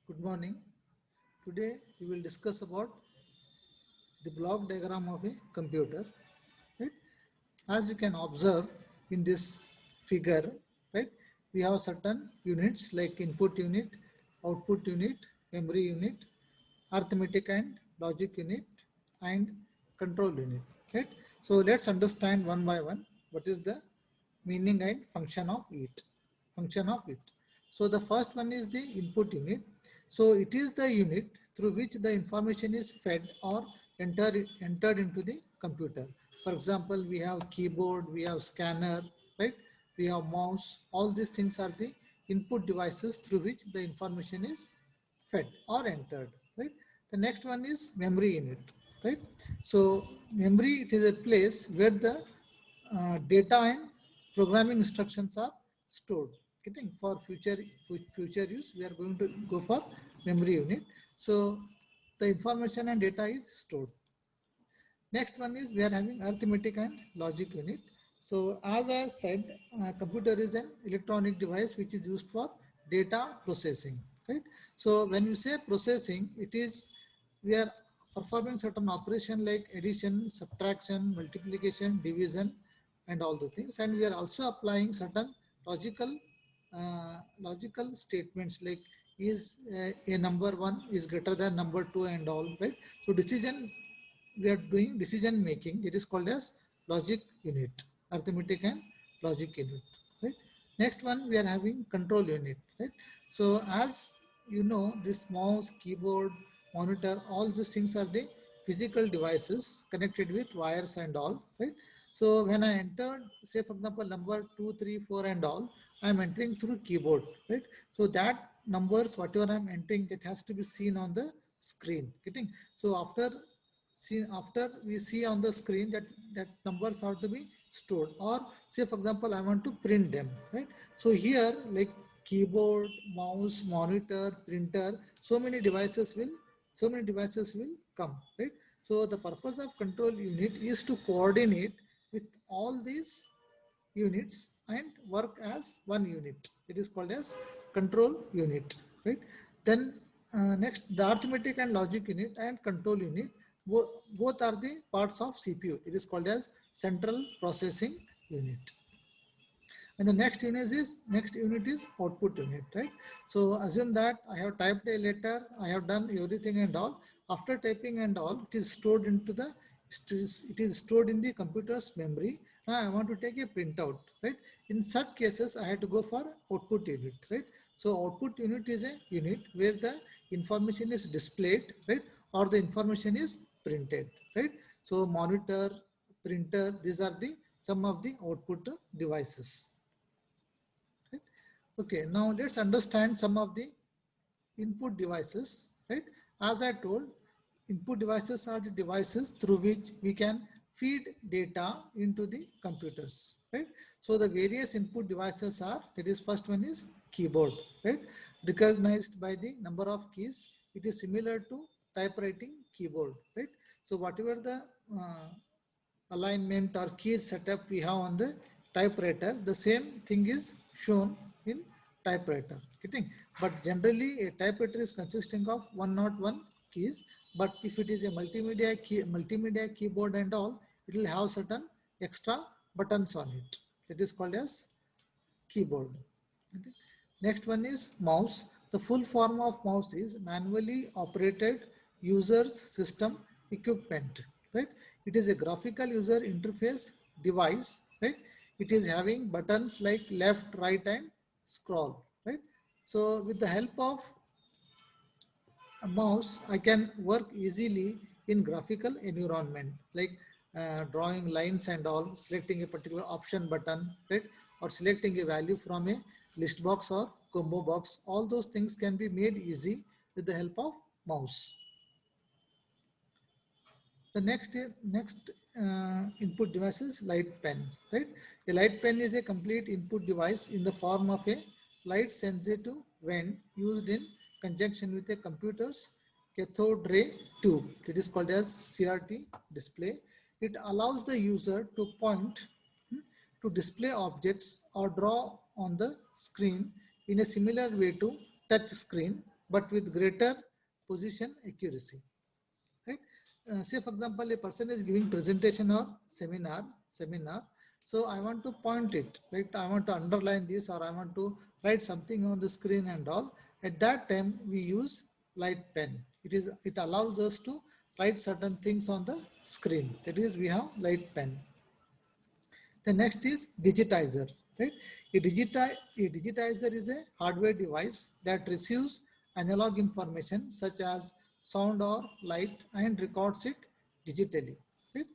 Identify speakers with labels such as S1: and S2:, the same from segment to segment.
S1: Good morning. Today we will discuss about the block diagram of a computer. Right? As you can observe in this figure, right? We have certain units like input unit, output unit, memory unit, arithmetic and logic unit, and control unit. Right? So let's understand one by one what is the meaning and function of it. Function of it. So the first one is the input unit. So it is the unit through which the information is fed or entered into the computer. For example, we have keyboard, we have scanner, right? We have mouse. All these things are the input devices through which the information is fed or entered, right? The next one is memory unit, right? So memory, it is a place where the data and programming instructions are stored. Getting for future use, we are going to go for memory unit. So the information and data is stored. Next one is we are having arithmetic and logic unit. So as I said, computer is an electronic device which is used for data processing, right? So when you say processing, it is we are performing certain operation like addition, subtraction, multiplication, division, and all the things. And we are also applying certain logical logical statements like is a number one is greater than number two and all, right? So decision we are doing decision making. It is called as logic unit, arithmetic and logic unit, right? Next one we are having control unit, right? So as you know, this mouse, keyboard, monitor, all these things are the physical devices connected with wires and all, right? So when I entered, say for example, number 2, 3, 4 and all, I am entering through keyboard, right? So that numbers, whatever I am entering, that has to be seen on the screen. Getting so after we see on the screen that numbers are to be stored, or say for example I want to print them, right? So here like keyboard, mouse, monitor, printer, so many devices will come, right? So the purpose of control unit is to coordinate with all these units and work as one unit. It is called as control unit, right? Then next, the arithmetic and logic unit and control unit, both are the parts of CPU. It is called as central processing unit. And the next unit is output unit, right? So assume that I have typed a letter, I have done everything and all. After typing and all, it is stored into the it is stored in the computer's memory. Now I want to take a printout, right? In such cases I have to go for output unit, right? So output unit is a unit where the information is displayed, right? Or the information is printed, right? So monitor, printer, these are the some of the output devices. Right? Okay, now let's understand some of the input devices, right? As I told, input devices are the devices through which we can feed data into the computers, right? So the various input devices are, that is first one is keyboard, right? Recognized by the number of keys, it is similar to typewriting keyboard, right? So whatever the alignment or key setup we have on the typewriter, the same thing is shown in typewriter. Getting? But generally a typewriter is consisting of 101 keys. But if it is a multimedia keyboard and all, it will have certain extra buttons on it. It is called as keyboard. Okay. Next one is mouse. The full form of mouse is manually operated user's system equipment, right? It is a graphical user interface device, right? It is having buttons like left, right, and scroll, right? So with the help of a mouse, I can work easily in graphical environment like drawing lines and all, selecting a particular option button, right? Or selecting a value from a list box or combo box. All those things can be made easy with the help of mouse. The next input device is light pen, right? A light pen is a complete input device in the form of a light sensitive vent used in conjunction with a computer's cathode ray tube. It is called as CRT display. It allows the user to point to display objects or draw on the screen in a similar way to touch screen. but with greater position accuracy. Right? Say for example, a person is giving presentation or seminar. So I want to point it, right? I want to underline this, or I want to write something on the screen and all. At that time, we use light pen. It allows us to write certain things on the screen. That is, we have light pen. The next is digitizer, right? A digitizer is a hardware device that receives analog information such as sound or light and records it digitally. Right?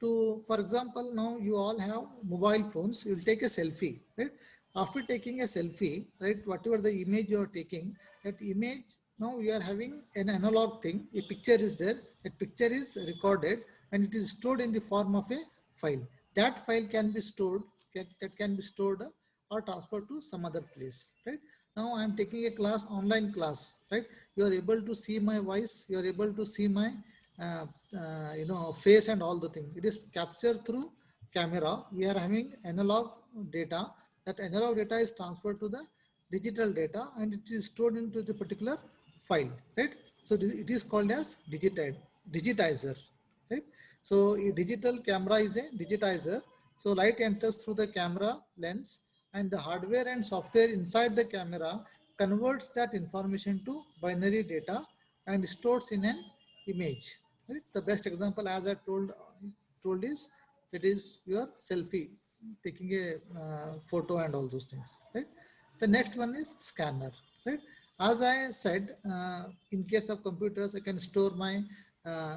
S1: For example, now you all have mobile phones. You'll take a selfie, right? After taking a selfie, right, whatever the image you are taking, that image, now we are having an analog thing. A picture is there. That picture is recorded and it is stored in the form of a file. That file can be stored, that can be stored or transferred to some other place, right? Now I am taking a class, online class, right? You are able to see my voice, you are able to see my face and all the things. It is captured through camera. We are having analog data. That analog data is transferred to the digital data and it is stored into the particular file, right? So it is called as digitizer, right? So a digital camera is a digitizer. So light enters through the camera lens and the hardware and software inside the camera converts that information to binary data and stores in an image. Right? The best example, as I told is, it is your selfie, taking a photo and all those things. Right? The next one is scanner. Right? As I said, in case of computers, I can store my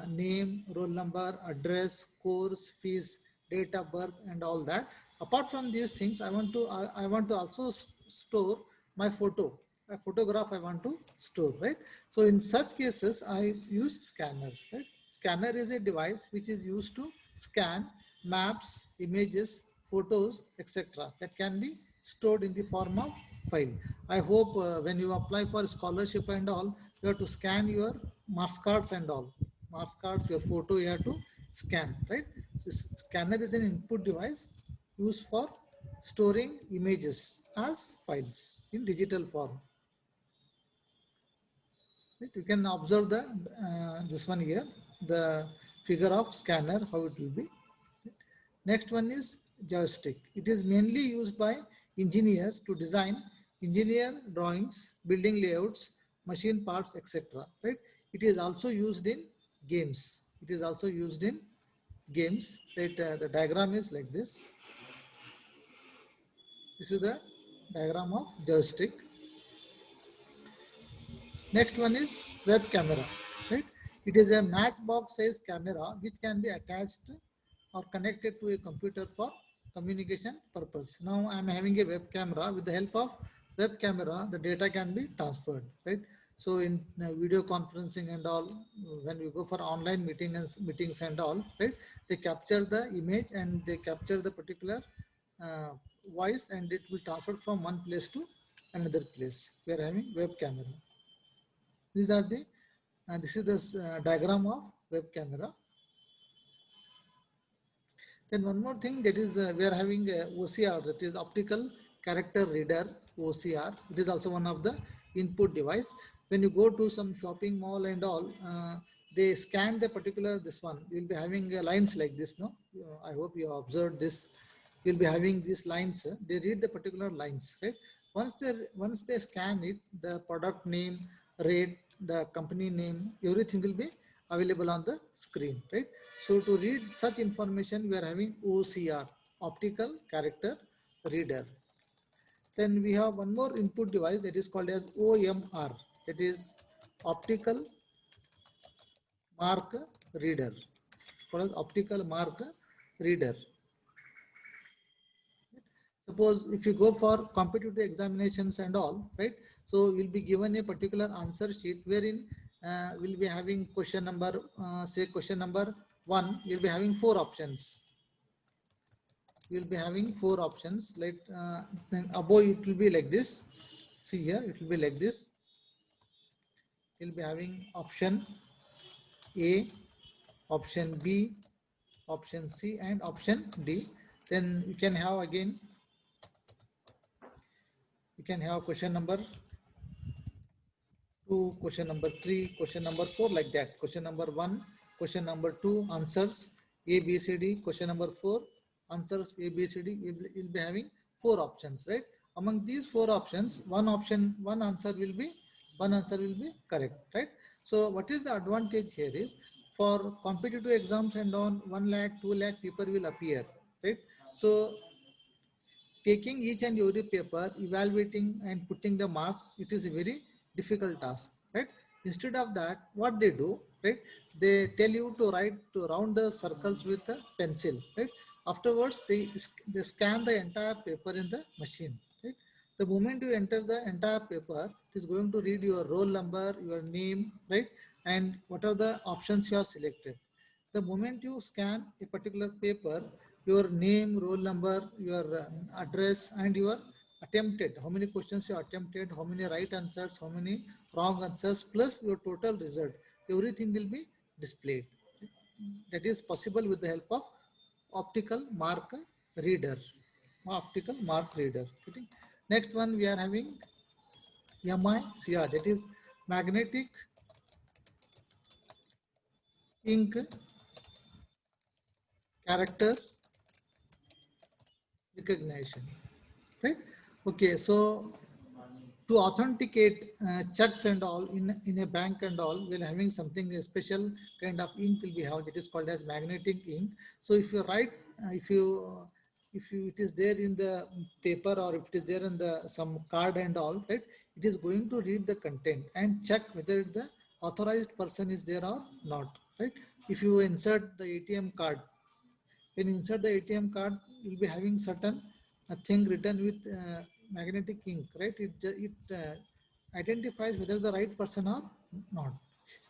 S1: name, roll number, address, course, fees, date of birth, and all that. Apart from these things, I want to also store my photo. A photograph I want to store, right? So in such cases, I use scanner. Right? Scanner is a device which is used to scan maps, images, photos, etc. that can be stored in the form of file. I hope when you apply for scholarship and all, you have to scan your marks cards and all. Marks cards, your photo you have to scan, right? So scanner is an input device used for storing images as files in digital form. Right? You can observe this one here, the figure of scanner, how it will be. Next one is joystick. It is mainly used by engineers to design engineer drawings, building layouts, machine parts, etc. Right? It is also used in games. It is also used in games. Right? The diagram is like this. This is the diagram of joystick. Next one is web camera. Right? It is a matchbox size camera which can be attached or connected to a computer for communication purpose. Now I am having a web camera. With the help of web camera, the data can be transferred. Right? So in video conferencing and all, when we go for online meetings and all, right? They capture the image and they capture the particular uh, voice and it will transfer from one place to another place. We are having web camera. These are the this is the diagram of web camera. Then one more thing, that is we are having OCR, that is optical character reader, OCR. It is also one of the input device. When you go to some shopping mall and all, they scan the particular this one. You will be having lines like this. No, I hope you observed this. You will be having these lines. They read the particular lines, right? Once they scan it, the product name, rate, the company name, everything will be available on the screen, right? So to read such information, we are having OCR, optical character reader. Then we have one more input device that is called as OMR, that is optical mark reader. It's called as optical mark reader. Suppose if you go for competitive examinations and all, right? So you'll be given a particular answer sheet wherein we'll be having question number, say question number 1, you'll be having 4 options. You'll be having 4 options. Like then above it will be like this. See here, it will be like this. You'll be having option A, option B, option C, and option D. Then you can have again. You can have question number 2, question number 3, question number 4, like that. Question number 1, question number 2, answers A, B, C, D. Question number 4, answers A, B, C, D. We'll be having 4 options, right? Among these 4 options, one answer will be correct, right? So what is the advantage here is, for competitive exams and on 1 lakh, 2 lakh people will appear, right? So taking each and every paper, evaluating and putting the marks, it is a very difficult task, right? Instead of that, what they do, right? They tell you to round the circles with a pencil, right? Afterwards, they scan the entire paper in the machine, right? The moment you enter the entire paper, it is going to read your roll number, your name, right? And what are the options you have selected. The moment you scan a particular paper, your name, roll number, your address, and your attempted, how many questions you attempted, how many right answers, how many wrong answers, plus your total result, everything will be displayed. That is possible with the help of optical mark reader. Optical mark reader. Okay. Next one we are having MICR, that is magnetic ink character recognition, right? Okay, so to authenticate checks and all in a bank and all, we're having something, a special kind of ink will be have, it is called as magnetic ink. So if you write, if you it is there in the paper, or if it is there in the some card and all, right, it is going to read the content and check whether the authorized person is there or not, right? If you insert the ATM card, when you insert the ATM card, you'll be having certain thing written with magnetic ink, right? It identifies whether the right person or not.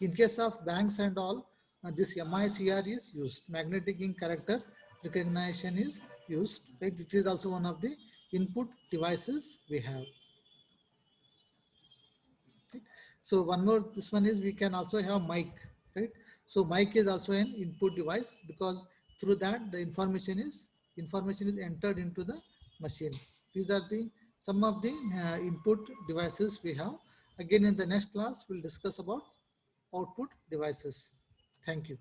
S1: In case of banks and all, this MICR is used. Magnetic ink character recognition is used, right? It is also one of the input devices we have. Right? So one more, this one is we can also have mic, right? So mic is also an input device, because through that the information is entered into the machine. These are the some of the input devices we have. Again, in the next class we'll discuss about output devices. Thank you.